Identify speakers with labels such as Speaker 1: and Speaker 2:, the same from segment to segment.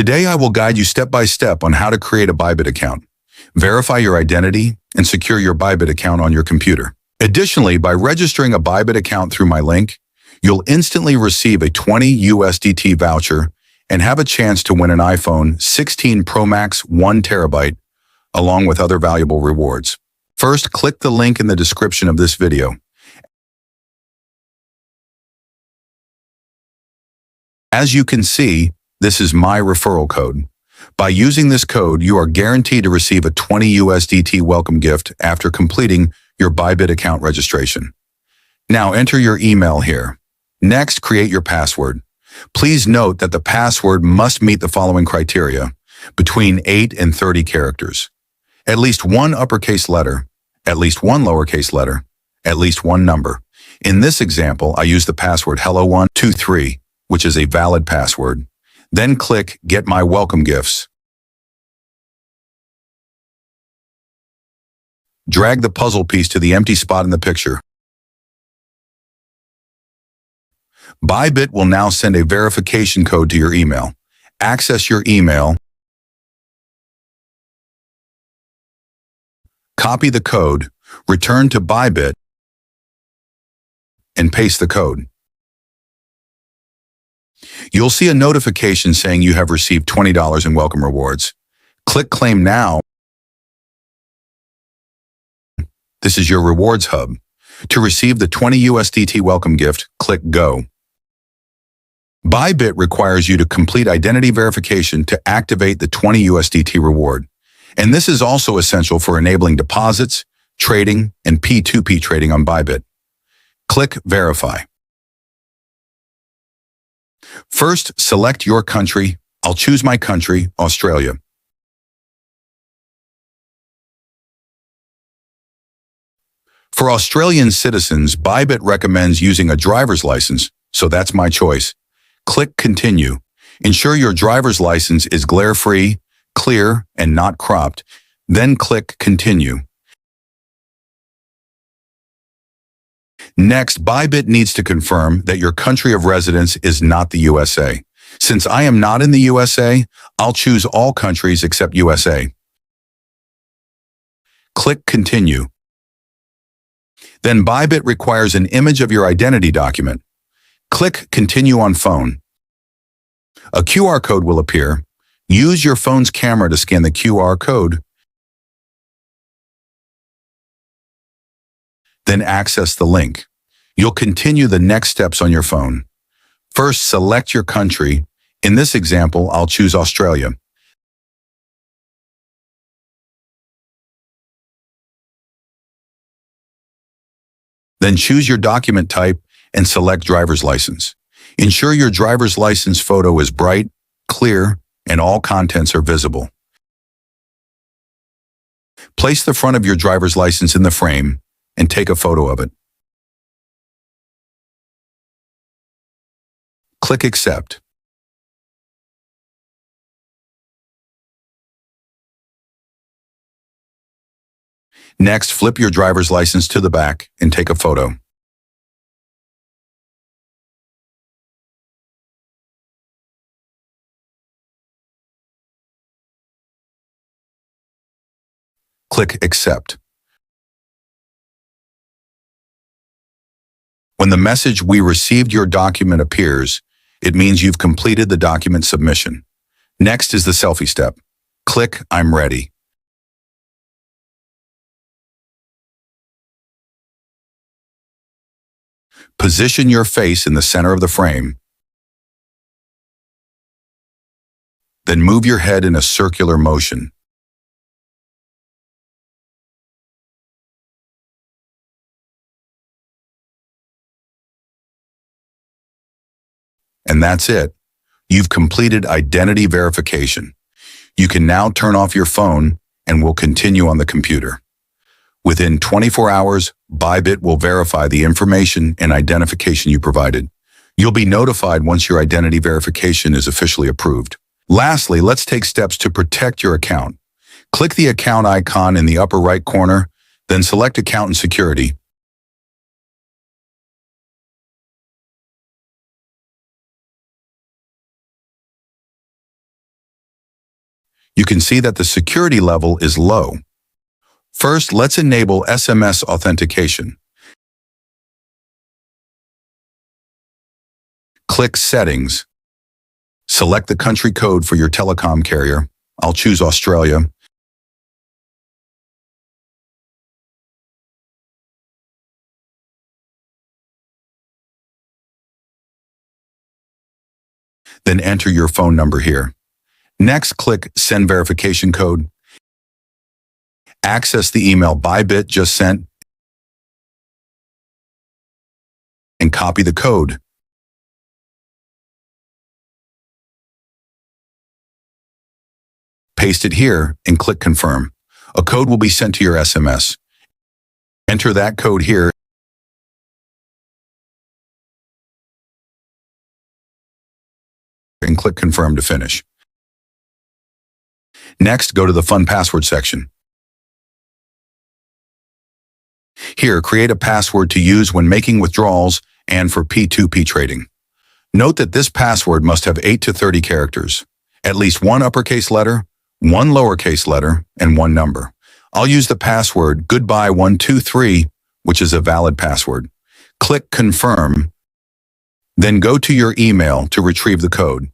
Speaker 1: Today, I will guide you step by step on how to create a Bybit account, verify your identity, and secure your Bybit account on your computer. Additionally, by registering a Bybit account through my link, you'll instantly receive a 20 USDT voucher and have a chance to win an iPhone 16 Pro Max 1 terabyte, along with other valuable rewards. First, click the link in the description of this video. As you can see, this is my referral code. By using this code, you are guaranteed to receive a 20 USDT welcome gift after completing your Bybit account registration. Now enter your email here. Next, create your password. Please note that the password must meet the following criteria: between 8 and 30 characters, at least one uppercase letter, at least one lowercase letter, at least one number. In this example, I use the password hello123, which is a valid password. Then click Get My Welcome Gifts. Drag the puzzle piece to the empty spot in the picture. Bybit will now send a verification code to your email. Access your email, copy the code, return to Bybit, and paste the code. You'll see a notification saying you have received $20 in welcome rewards. Click Claim Now. This is your rewards hub. To receive the 20 USDT welcome gift, click Go. Bybit requires you to complete identity verification to activate the 20 USDT reward. And this is also essential for enabling deposits, trading, and P2P trading on Bybit. Click Verify. First, select your country. I'll choose my country, Australia. For Australian citizens, Bybit recommends using a driver's license, so that's my choice. Click Continue. Ensure your driver's license is glare-free, clear, and not cropped. Then click Continue. Next, Bybit needs to confirm that your country of residence is not the USA. Since I am not in the USA, I'll choose all countries except USA. Click Continue. Then Bybit requires an image of your identity document. Click Continue on phone. A QR code will appear. Use your phone's camera to scan the QR code. Then access the link. You'll continue the next steps on your phone. First, select your country. In this example, I'll choose Australia. Then choose your document type and select driver's license. Ensure your driver's license photo is bright, clear, and all contents are visible. Place the front of your driver's license in the frame and take a photo of it. Click Accept. Next, flip your driver's license to the back and take a photo. Click Accept. When the message "We received your document" appears, it means you've completed the document submission. Next is the selfie step. Click I'm ready. Position your face in the center of the frame. Then move your head in a circular motion. And that's it. You've completed identity verification. You can now turn off your phone and we'll continue on the computer. Within 24 hours, Bybit will verify the information and identification you provided. You'll be notified once your identity verification is officially approved. Lastly, let's take steps to protect your account. Click the account icon in the upper right corner, then select Account and Security. you can see that the security level is low. First, let's enable SMS authentication. Click Settings. Select the country code for your telecom carrier. I'll choose Australia. Then enter your phone number here. Next, click Send Verification Code. Access the email Bybit just sent and copy the code. Paste it here and click Confirm. A code will be sent to your SMS. Enter that code here and click Confirm to finish. Next, go to the Fun Password section. Here, create a password to use when making withdrawals and for P2P trading. Note that this password must have 8 to 30 characters, at least one uppercase letter, one lowercase letter, and one number. I'll use the password goodbye123, which is a valid password. Click Confirm, then go to your email to retrieve the code.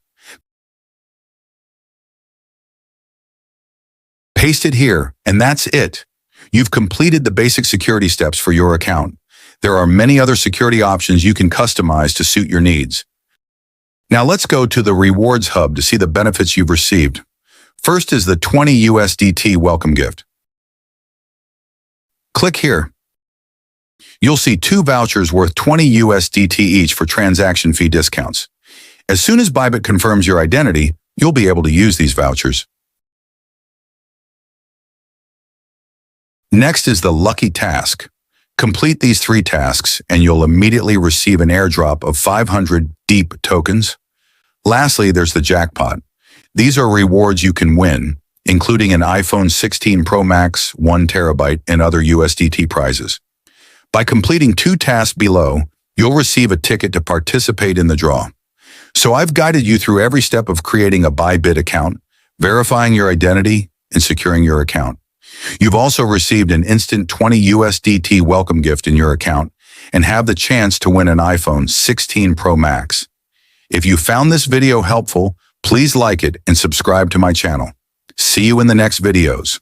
Speaker 1: Paste it here, and that's it. You've completed the basic security steps for your account. There are many other security options you can customize to suit your needs. Now let's go to the Rewards Hub to see the benefits you've received. First is the 20 USDT welcome gift. Click here. You'll see 2 vouchers worth 20 USDT each for transaction fee discounts. As soon as Bybit confirms your identity, you'll be able to use these vouchers. Next is the Lucky Task. Complete these 3 tasks and you'll immediately receive an airdrop of 500 deep tokens. Lastly, there's the Jackpot. These are rewards you can win, including an iPhone 16 Pro Max, 1 terabyte, and other USDT prizes. By completing 2 tasks below, you'll receive a ticket to participate in the draw. So I've guided you through every step of creating a Bybit account, verifying your identity, and securing your account. You've also received an instant 20 USDT welcome gift in your account and have the chance to win an iPhone 16 Pro Max. If you found this video helpful, please like it and subscribe to my channel. See you in the next videos.